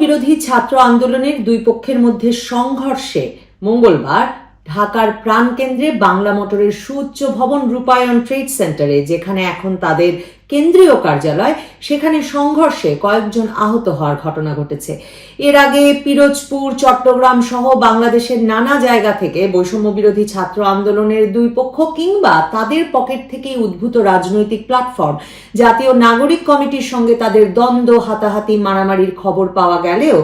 বিরোধী ছাত্র আন্দোলনের দুই পক্ষের মধ্যে সংঘর্ষে মঙ্গলবার ঢাকার প্রাণকেন্দ্রে বাংলা মোটরের সুউচ্চ ভবন রূপায়ণ ট্রেড সেন্টারে, যেখানে এখন তাদের কেন্দ্রীয় কার্যালয়, সেখানে সংঘর্ষে কয়েকজন আহত হওয়ার ঘটনা ঘটেছে। এর আগে পিরোজপুর, চট্টগ্রাম সহ বাংলাদেশের নানা জায়গা থেকে বৈষম্য বিরোধী ছাত্র আন্দোলনের দুই পক্ষ কিংবা তাদের পকেট থেকেই উদ্ভূত রাজনৈতিক প্ল্যাটফর্ম জাতীয় নাগরিক কমিটির সঙ্গে তাদের দ্বন্দ্ব, হাতাহাতি, মারামারির খবর পাওয়া গেলেও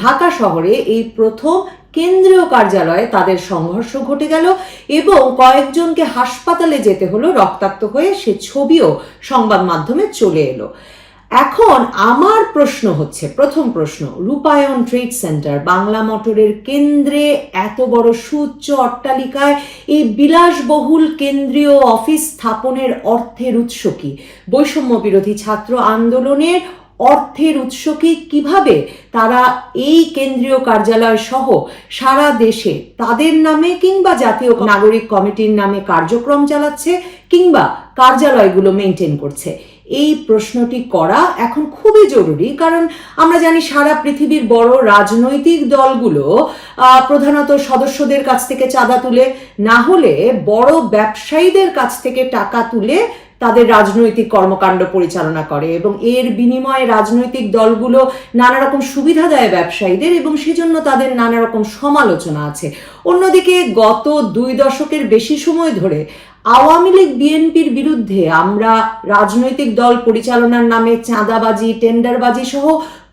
ঢাকা শহরে এই প্রথম কেন্দ্রীয় কার্যালয়ে তাদের সংঘর্ষ ঘটে গেল এবং কয়েকজনকে হাসপাতালে যেতে হলো রক্তাক্ত হয়ে। সে ছবিও সংবাদ মাধ্যমে চলে এলো। এখন আমার প্রশ্ন হচ্ছে, প্রথম প্রশ্ন, রূপায়ণ ট্রেড সেন্টার, বাংলা মোটরের কেন্দ্রে এত বড় সুউচ্চ অট্টালিকায় এই বিলাসবহুল কেন্দ্রীয় অফিস স্থাপনের অর্থের উৎস কি? বৈষম্য বিরোধী ছাত্র আন্দোলনের অর্থের উৎস কি? কিভাবে তারা এই কেন্দ্রীয় কার্যালয় সহ সারা দেশে তাদের নামে কিংবা জাতীয় নাগরিক কমিটির নামে কার্যক্রম চালাচ্ছে কিংবা কার্যালয়গুলো মেনটেন করছে? এই প্রশ্নটি করা এখন খুবই জরুরি, কারণ আমরা জানি সারা পৃথিবীর বড় রাজনৈতিক দলগুলো প্রধানত সদস্যদের কাছ থেকে চাঁদা তুলে, না হলে বড় ব্যবসায়ীদের কাছ থেকে টাকা তুলে তাদের রাজনৈতিক কর্মকাণ্ড পরিচালনা করে এবং এর বিনিময়ে রাজনৈতিক দলগুলো নানা রকম সুবিধা দেয় ব্যবসায়ীদের এবং সেজন্য তাদের নানা রকম সমালোচনা আছে। অন্যদিকে গত 2 দশকের বেশি সময় ধরে আওয়ামী লীগ, বিএনপির বিরুদ্ধে আমরা রাজনৈতিক দল পরিচালনার নামে চাঁদাবাজি, টেন্ডারবাজি সহ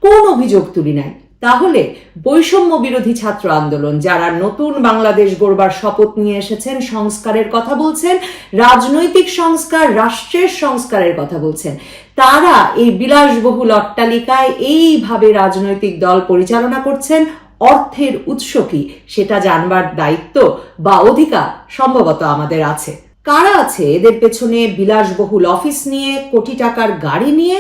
কোন অভিযোগ তুলি নাই। তাহলে বৈষম্য বিরোধী ছাত্র আন্দোলন, যারা নতুন বাংলাদেশ গড়বার শপথ নিয়ে এসেছেন, সংস্কারের কথা বলছেন, রাজনৈতিক সংস্কার, রাষ্ট্রের সংস্কারের কথা বলছেন, তারা এই বিলাসবহুল অট্টালিকায় এইভাবে রাজনৈতিক দল পরিচালনা করছেন, অর্থের উৎস কি সেটা জানবার দায়িত্ব বা অধিকার সম্ভবত আমাদের আছে। কারা আছে এদের পেছনে? বিলাসবহুল অফিস নিয়ে, কোটি টাকার গাড়ি নিয়ে।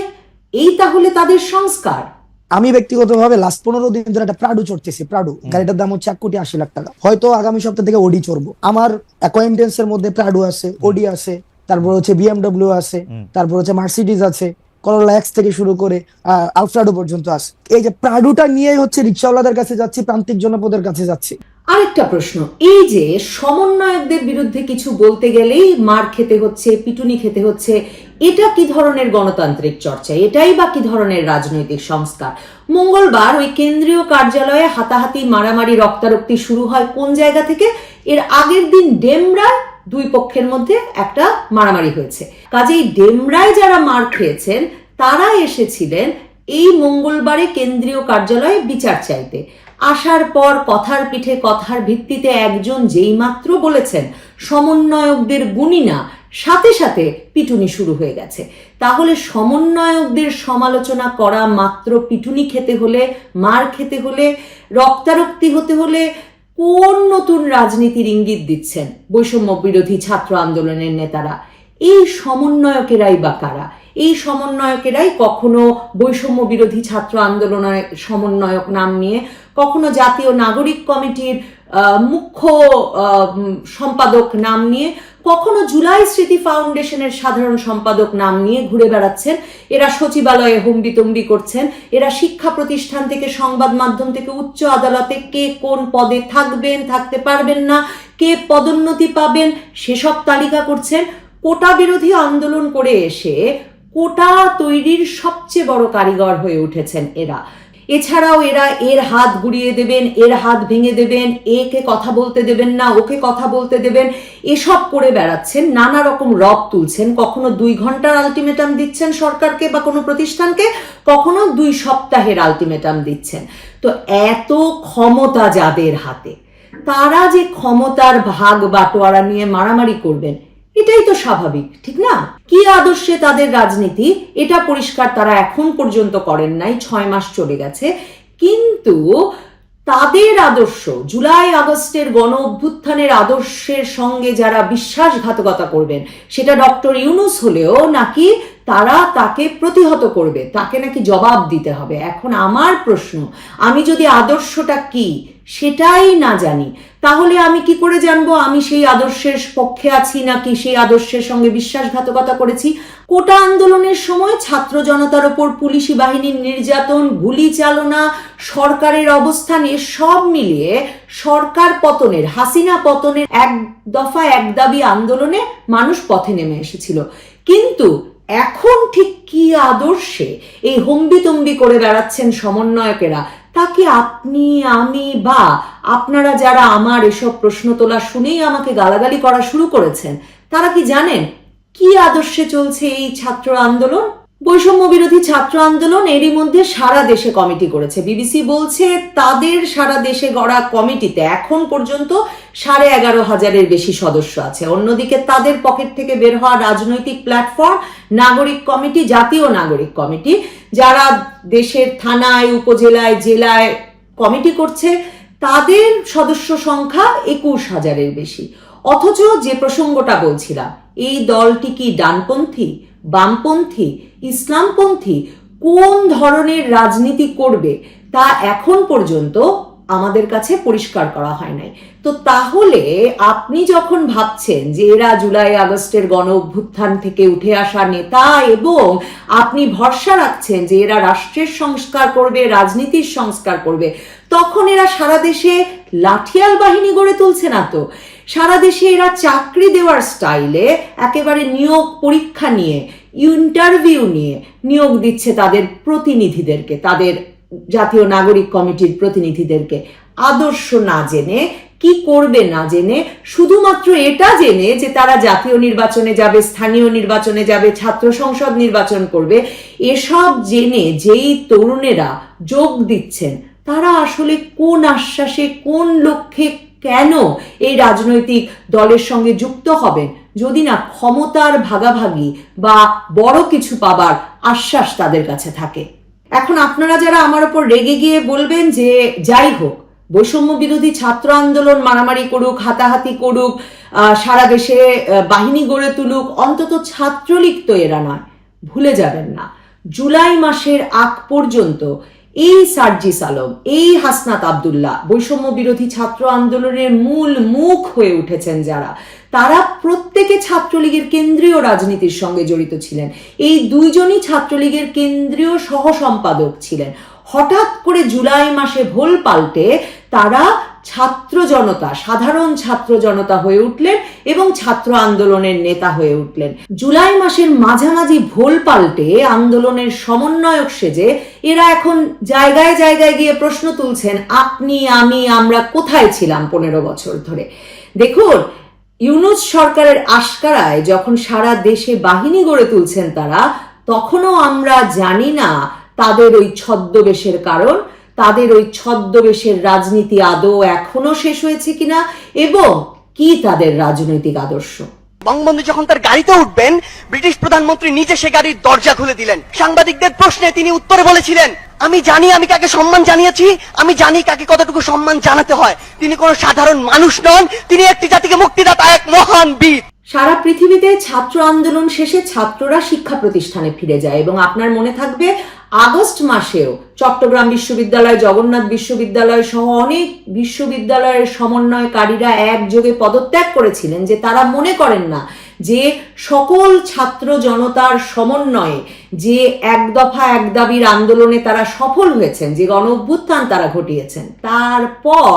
এই তাহলে তাদের সংস্কার? আমি ব্যক্তিগতভাবে লাস্ট 15 দিন ধরে একটা প্রাডু চড়তেছি। প্রাডু গাড়িটার দাম হচ্ছে 1,80,00,000 টাকা। হয়তো আগামী সপ্তাহ থেকে ওডি চড়বো। আমার অ্যাকোয়েন্টেন্স এর মধ্যে প্রাডু আছে, ওডি আছে, তারপর হচ্ছে বিএমডব্লিউ আছে, তারপর হচ্ছে মার্সিডিজ আছে, করোলা এক্স থেকে শুরু করে আলফ্রাডো পর্যন্ত আছে। এই যে প্রাডুটা নিয়ে হচ্ছে রিক্সাওয়ালাদের কাছে যাচ্ছি, প্রান্তিক জনপদের কাছে যাচ্ছি। আরেকটা প্রশ্ন, এই যে সমন্বয়কদের বিরুদ্ধে কিছু বলতে গেলেই মার খেতে হচ্ছে, পিটুনি খেতে হচ্ছে, এটা কি ধরনের গণতান্ত্রিক চর্চা? এটাই বা কি ধরনের রাজনৈতিক সংস্কার? মঙ্গলবার ওই কেন্দ্রীয় কার্যালয়ে হাতাহাতি, মারামারি, রক্তারক্তি শুরু হয় কোন জায়গা থেকে? এর আগের দিন ডেমরায় দুই পক্ষের মধ্যে একটা মারামারি হয়েছে। কাজেই ডেমরায় যারা মার খেয়েছেন তারা এসেছিলেন এই মঙ্গলবারে কেন্দ্রীয় কার্যালয়ে বিচার চাইতে। আসার পর কথার পিঠে কথার ভিত্তিতে একজন যেই মাত্র বলেছেন সমন্বয়কদের গুণী না, সাথে সাথে পিটুনি শুরু হয়ে গেছে। তাহলে সমন্বয়কদের সমালোচনা করা মাত্র পিটুনি খেতে হলে, মার খেতে হলে, রক্তারক্তি হতে হলে কোন নতুন রাজনীতির ইঙ্গিত দিচ্ছেন বৈষম্য বিরোধী ছাত্র আন্দোলনের নেতারা? এই সমন্বয়কেরাই বা কারা? এই সমন্বয়কেরাই কখনো বৈষম্য বিরোধী ছাত্র আন্দোলনের সমন্বয়ক নাম নিয়ে, কখনো জাতীয় নাগরিক কমিটির মুখ্য সম্পাদক নাম নিয়ে, কখনো জুলাই স্মৃতি ফাউন্ডেশনের সাধারণ সম্পাদক নাম নিয়ে ঘুরে বেড়াচ্ছেন। এরা সচিবালয়ে হম্বিতম্বি করছেন, এরা শিক্ষা প্রতিষ্ঠান থেকে, সংবাদ মাধ্যম থেকে, উচ্চ আদালতে কে কোন পদে থাকবেন, থাকতে পারবেন না, কে পদোন্নতি পাবেন সেসব তালিকা করছেন। কোটা বিরোধী আন্দোলন করে এসে কোটা তৈরির সবচেয়ে বড় কারিগর হয়ে উঠেছেন এরা। এছাড়াও এরা এর হাত গুড়িয়ে দেবেন, এর হাত ভেঙে দেবেন, একে কথা বলতে দেবেন না, ওকে কথা বলতে দেবেন, এসব করে বেড়াচ্ছেন, নানা রকম রব তুলছেন। কখনো 2 ঘন্টার আলটিমেটাম দিচ্ছেন সরকারকে বা কোনো প্রতিষ্ঠানকে, কখনো 2 সপ্তাহের আলটিমেটাম দিচ্ছেন। তো এত ক্ষমতা যাদের হাতে, তারা যে ক্ষমতার ভাগ বাটোয়ারা নিয়ে মারামারি করবেন, এটাই তো স্বাভাবিক, ঠিক না? কি আদর্শে তাদের রাজনীতি এটা পরিষ্কার তারা এখন পর্যন্ত করেন নাই, 6 মাস চলে গেছে। কিন্তু তাদের আদর্শ, জুলাই আগস্টের গণ অভ্যুত্থানের আদর্শের সঙ্গে যারা বিশ্বাসঘাতকতা করবেন, সেটা ডক্টর ইউনূস হলেও নাকি তারা তাকে প্রতিহত করবে, তাকে নাকি জবাব দিতে হবে। এখন আমার প্রশ্ন, আমি যদি আদর্শটা কি সেটাই না জানি, তাহলে আমি কি করে জানবো আমি সেই আদর্শের পক্ষে আছি নাকি সেই আদর্শের সঙ্গে বিশ্বাসঘাতকতা করেছি? কোটা আন্দোলনের সময় ছাত্র জনতার ওপর পুলিশি বাহিনীর নির্যাতন, গুলি চালনা, সরকারের অবস্থান, সব মিলিয়ে সরকার পতনের, হাসিনা পতনের এক দফা এক দাবি আন্দোলনে মানুষ পথে নেমে এসেছিল। কিন্তু এখন ঠিক কি আদর্শে এই হম্বিতম্বি করে বেড়াচ্ছেন সমন্বয়কেরা, তা কি আপনি, আমি বা আপনারা যারা আমার এসব প্রশ্ন তোলা শুনেই আমাকে গালাগালি করা শুরু করেছেন, তারা কি জানেন কি আদর্শে চলছে এই ছাত্র আন্দোলন? বৈষম্য বিরোধী ছাত্র আন্দোলন এরই মধ্যে সারা দেশে কমিটি করেছে। বিবিসি বলছে তাদের সারা দেশে গড়া কমিটিতে এখন পর্যন্ত 11,500-এর বেশি সদস্য আছে। অন্যদিকে তাদের পকেট থেকে বের হওয়া রাজনৈতিক প্ল্যাটফর্ম নাগরিক কমিটি, জাতীয় নাগরিক কমিটি, যারা দেশের থানায়, উপজেলায়, জেলায় কমিটি করছে, তাদের সদস্য সংখ্যা 21,000-এর বেশি। অথচ যে প্রসঙ্গটা বলছিলাম, এই দলটি কি ডানপন্থী, বামপন্থী, ইসলামপন্থী, কোন ধরনের রাজনীতি করবে তা এখন পর্যন্ত আমাদের কাছে পরিষ্কার করা হয় নাই। তো তাহলে আপনি যখন ভাবছেন যে এরা জুলাই আগস্টের গণ অভ্যুত্থান থেকে উঠে আসা নেতা এবং আপনি ভরসা রাখছেন যে এরা রাষ্ট্রের সংস্কার করবে, রাজনীতির সংস্কার করবে, তখন এরা সারা দেশে লাঠিয়াল বাহিনী গড়ে তুলছে না তো। সারা দেশে এরা চাকরি দেওয়ার স্টাইলে একেবারে নিয়োগ পরীক্ষা নিয়ে, ইন্টারভিউ নিয়ে নিয়োগ দিচ্ছে তাদের প্রতিনিধিদেরকে, তাদের জাতীয় নাগরিক কমিটির প্রতিনিধিদেরকে, আদর্শ না জেনে, কি করবে না জেনে, শুধুমাত্র এটা জেনে যে তারা জাতীয় নির্বাচনে যাবে, স্থানীয় নির্বাচনে যাবে, ছাত্র সংসদ নির্বাচন করবে। এসব জেনে যেই তরুণেরা যোগ দিচ্ছেন, তারা আসলে কোন আশ্বাসে, কোন লক্ষ্যে, কেন এই রাজনৈতিক দলের সঙ্গে যুক্ত হবেন, যদি না ক্ষমতার ভাগাভাগি বা বড় কিছু পাবার আশ্বাস তাদের কাছে থাকে? এখন আপনারা যারা আমার উপর রেগে গিয়ে বলবেন যে যাই হোক, বৈষম্য বিরোধী ছাত্র আন্দোলন মারামারি করুক, হাতাহাতি করুক, সারা দেশে বাহিনী গড়ে তুলুক, অন্তত ছাত্রলীগ তো এরা নয়। ভুলে যাবেন না, জুলাই মাসের আগ পর্যন্ত এই সার্জিস আলম, এই হাসনাত আব্দুল্লাহ, বৈষম্য বিরোধী ছাত্র আন্দোলনের মূল মুখ হয়ে উঠেছেন যারা, তারা প্রত্যেকে ছাত্রলীগের কেন্দ্রীয় রাজনীতির সঙ্গে জড়িত ছিলেন। এই দুইজনই ছাত্রলীগের কেন্দ্রীয় সহ সম্পাদক ছিলেন। হঠাৎ করে জুলাই মাসে ভোল পাল্টে তারা ছাত্র জনতা, সাধারণ ছাত্র জনতা হয়ে উঠলেন এবং ছাত্র আন্দোলনের নেতা হয়ে উঠলেন। জুলাই মাসের মাঝামাঝি ভোল পাল্টে আন্দোলনের সমন্বয়ক সেজে এরা এখন জায়গায় জায়গায় গিয়ে প্রশ্ন তুলছেন, আপনি, আমি, আমরা কোথায় ছিলাম 15 বছর ধরে? দেখুন, ইউনূস সরকারের আশকারায় যখন সারা দেশে বাহিনী গড়ে তুলছেন তারা, তখনও আমরা জানি না তাদের ওই ছদ্মবেশের কারণ, তাদের ওই ছদ্মবেশের রাজনীতি আদৌ এখনো শেষ হয়েছে কিনা এবং কি তাদের রাজনৈতিক আদর্শ। বঙ্গবন্ধু যখন তার গাড়িতে উঠবেন, ব্রিটিশ প্রধানমন্ত্রী নিজে সে গাড়ির দরজা খুলে দিলেন। সাংবাদিকদের প্রশ্নে তিনি উত্তরে বলেছিলেন, আমি জানি আমি কাকে সম্মান জানিয়েছি, আমি জানি কাকে কতটুকু সম্মান জানাতে হয়। তিনি কোনো সাধারণ মানুষ নন, তিনি একটি জাতিকে মুক্তিদাতা, এক মহান বীর। সারা পৃথিবীতে ছাত্র আন্দোলন শেষে ছাত্ররা শিক্ষা প্রতিষ্ঠানে ফিরে যায় এবং আপনার মনে থাকবে আগস্ট মাসেও চট্টগ্রাম বিশ্ববিদ্যালয়, জগন্নাথ বিশ্ববিদ্যালয় সহ অনেক বিশ্ববিদ্যালয়ের সমন্বয়কারীরা একযোগে পদত্যাগ করেছিলেন যে তারা মনে করেন না যে সকল ছাত্র জনতার সমন্বয়ে যে এক দফা এক দাবির আন্দোলনে তারা সফল হয়েছেন, যে গণ অভ্যুত্থান তারা ঘটিয়েছেন, তারপর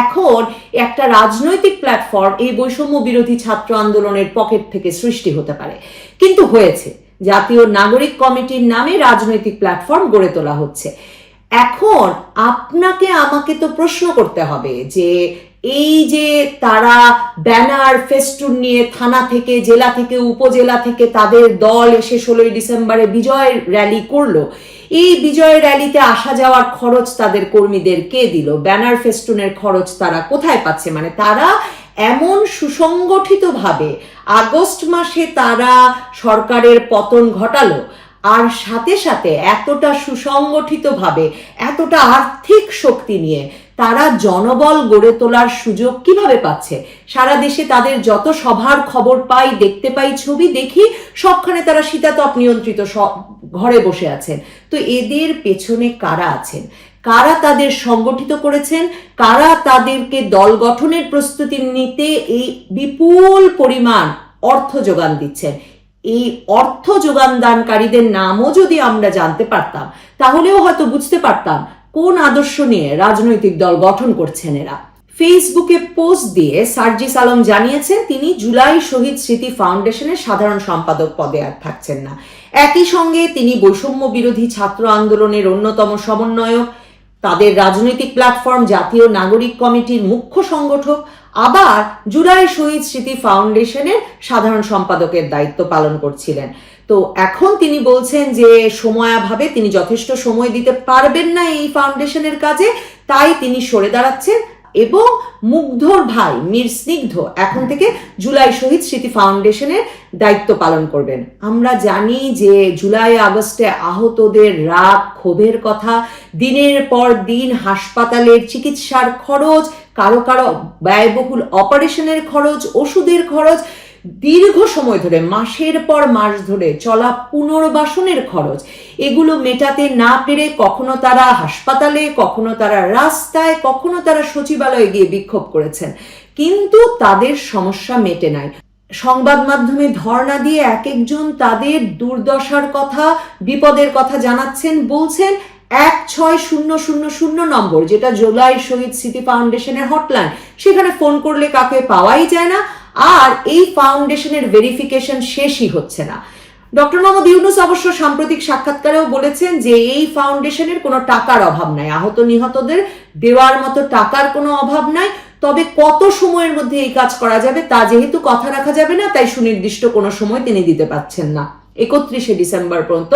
এখন একটা রাজনৈতিক প্ল্যাটফর্ম এই বৈষম্য বিরোধী ছাত্র আন্দোলনের পকেট থেকে সৃষ্টি হতে পারে। কিন্তু হয়েছে, জাতীয় নাগরিক কমিটির নামে রাজনৈতিক প্ল্যাটফর্ম গড়ে তোলা হচ্ছে। এখন আপনাকে আমাকে তো প্রশ্ন করতে হবে যে এই যে তারা ব্যানার ফেস্টুন নিয়ে থানা থেকে, জেলা থেকে, উপজেলা থেকে তাদের দল এসে 16ই ডিসেম্বরে বিজয় র্যালি করলো, এই বিজয় র্যালিতে আসা যাওয়ার খরচ তাদের কর্মীদের কে দিল? ব্যানার ফেস্টুনের খরচ তারা কোথায় পাচ্ছে? মানে তারা এমন সুসংগঠিতভাবে আগস্ট মাসে তারা সরকারের পতন ঘটালো, আর সাথে সাথে এতটা সুসংগঠিতভাবে এতটা আর্থিক শক্তি নিয়ে তারা জনবল গড়ে তোলার সুযোগ কিভাবে পাচ্ছে? সারা দেশে তাদের যত সভার খবর পাই, দেখতে পাই, ছবি দেখি, সবখানে তারা শীতাতপ নিয়ন্ত্রিত ঘরে বসে আছেন। তো এদের পেছনে কারা আছেন? কারা তাদের সংগঠিত করেছেন? কারা তাদেরকে দল গঠনের প্রস্তুতি নিতে এই বিপুল পরিমাণ অর্থ যোগান দিচ্ছেন? এই অর্থ যোগান দানকারীদের নামও যদি আমরা জানতে পারতাম, তাহলেও হয়তো বুঝতে পারতাম কোন আদর্শ নিয়ে রাজনৈতিক দল গঠন করছেন এরা। ফেসবুকে পোস্ট দিয়ে সার্জিস আলম জানিয়েছেন তিনি জুলাই শহীদ স্মৃতি ফাউন্ডেশনের সাধারণ সম্পাদক পদে আর থাকছেন না। একই সঙ্গে তিনি বৈষম্য বিরোধী ছাত্র আন্দোলনের অন্যতম সমন্বয়ক, তাদের রাজনৈতিক প্ল্যাটফর্ম জাতীয় নাগরিক কমিটির মুখ্য সংগঠক, আবার জুলাই শহীদ স্মৃতি ফাউন্ডেশনের সাধারণ সম্পাদকের দায়িত্ব পালন করছিলেন। তো এখন তিনি বলছেন যে সময়াভাবে তিনি যথেষ্ট সময় দিতে পারবেন না এই ফাউন্ডেশনের কাজে, তাই তিনি সরে দাঁড়াচ্ছেন এবং মুগ্ধর ভাই মীর স্নিগ্ধ এখন থেকে জুলাই শহীদ স্মৃতি ফাউন্ডেশনের দায়িত্ব পালন করবেন। আমরা জানি যে জুলাই আগস্টে আহতদের রাগ ক্ষোভের কথা, দিনের পর দিন হাসপাতালের চিকিৎসার খরচ, কারো কারো ব্যয়বহুল অপারেশনের খরচ, ওষুধের খরচ, দীর্ঘ সময় ধরে মাসের পর মাস ধরে চলা পুনর্বাসনের খরচ, এগুলো মেটাতে না পেরে কখনো তারা হাসপাতালে, কখনো তারা রাস্তায়, কখনো তারা সচিবালয়ে গিয়ে বিক্ষোভ করেছেন, কিন্তু তাদের সমস্যা মেটে নাই। সংবাদ মাধ্যমে ধর্ণা দিয়ে এক একজন তাদের দুর্দশার কথা, বিপদের কথা জানাচ্ছেন, বলছেন 16000 নম্বর, যেটা জুলাই শহীদ স্মৃতি ফাউন্ডেশনের হটলাইন, সেখানে ফোন করলে কাকে পাওয়াই যায় না, আর এই ফাউন্ডেশনের ভেরিফিকেশন শেষই হচ্ছে না। ডক্টর মোহাম্মদ ইউনূস অবশ্য সাম্প্রতিক সাক্ষাৎকারেও বলেছেন যে এই ফাউন্ডেশনের কোনো টাকার অভাব নাই, আহত নিহতদের দেওয়ার মতো টাকার কোনো অভাব নাই, তবে কত সময়ের মধ্যে এই কাজ করা যাবে তা যেহেতু কথা রাখা যাবে না, তাই সুনির্দিষ্ট কোনো সময় তিনি দিতে পারছেন না। 31শে ডিসেম্বর পর্যন্ত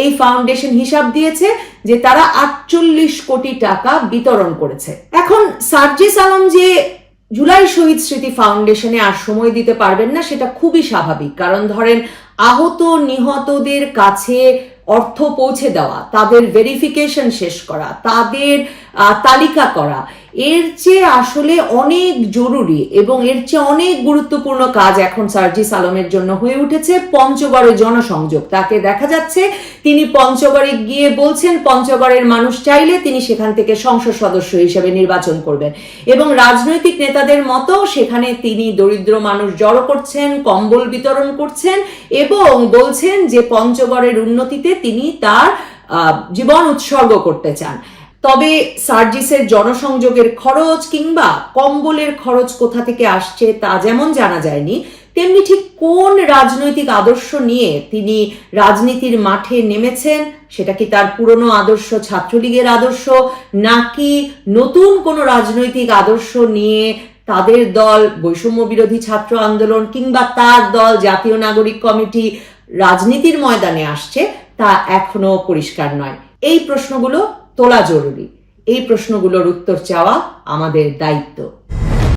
এই ফাউন্ডেশন হিসাব দিয়েছে যে তারা 48 কোটি টাকা বিতরণ করেছে। এখন সার্জিস আলম যে জুলাই শহীদ স্মৃতি ফাউন্ডেশনে আর সময় দিতে পারবেন না, সেটা খুবই স্বাভাবিক। কারণ ধরেন আহত নিহতদের কাছে অর্থ পৌঁছে দেওয়া, তাদের ভেরিফিকেশন শেষ করা, তাদের তালিকা করা, এর চেয়ে আসলে অনেক জরুরি এবং এর চেয়ে অনেক গুরুত্বপূর্ণ কাজ এখন সার্জিস আলমের জন্য হয়ে উঠেছে পঞ্চগড়ে জনসংযোগ। তাকে দেখা যাচ্ছে তিনি পঞ্চগড়ে গিয়ে বলছেন পঞ্চগড়ের মানুষ চাইলে তিনি সেখান থেকে সংসদ সদস্য হিসেবে নির্বাচন করবেন, এবং রাজনৈতিক নেতাদের মতো সেখানে তিনি দরিদ্র মানুষ জড়ো করছেন, কম্বল বিতরণ করছেন এবং বলছেন যে পঞ্চগড়ের উন্নতিতে তিনি তার জীবন উৎসর্গ করতে চান। তবে সার্জিসের জনসংযোগের খরচ কিংবা কম্বলের খরচ কোথা থেকে আসছে তা যেমন জানা যায়নি, তেমনি ঠিক কোন রাজনৈতিক আদর্শ নিয়ে তিনি রাজনীতির মাঠে নেমেছেন, সেটা কি তার পুরনো আদর্শ ছাত্রলীগের আদর্শ, নাকি নতুন কোনো রাজনৈতিক আদর্শ নিয়ে তাদের দল বৈষম্য বিরোধী ছাত্র আন্দোলন কিংবা তার দল জাতীয় নাগরিক কমিটি রাজনীতির ময়দানে আসছে, তা এখনো পরিষ্কার নয়। এই প্রশ্নগুলো তোলা জরুরি, এই প্রশ্নগুলোর উত্তর চাওয়া আমাদের দায়িত্ব।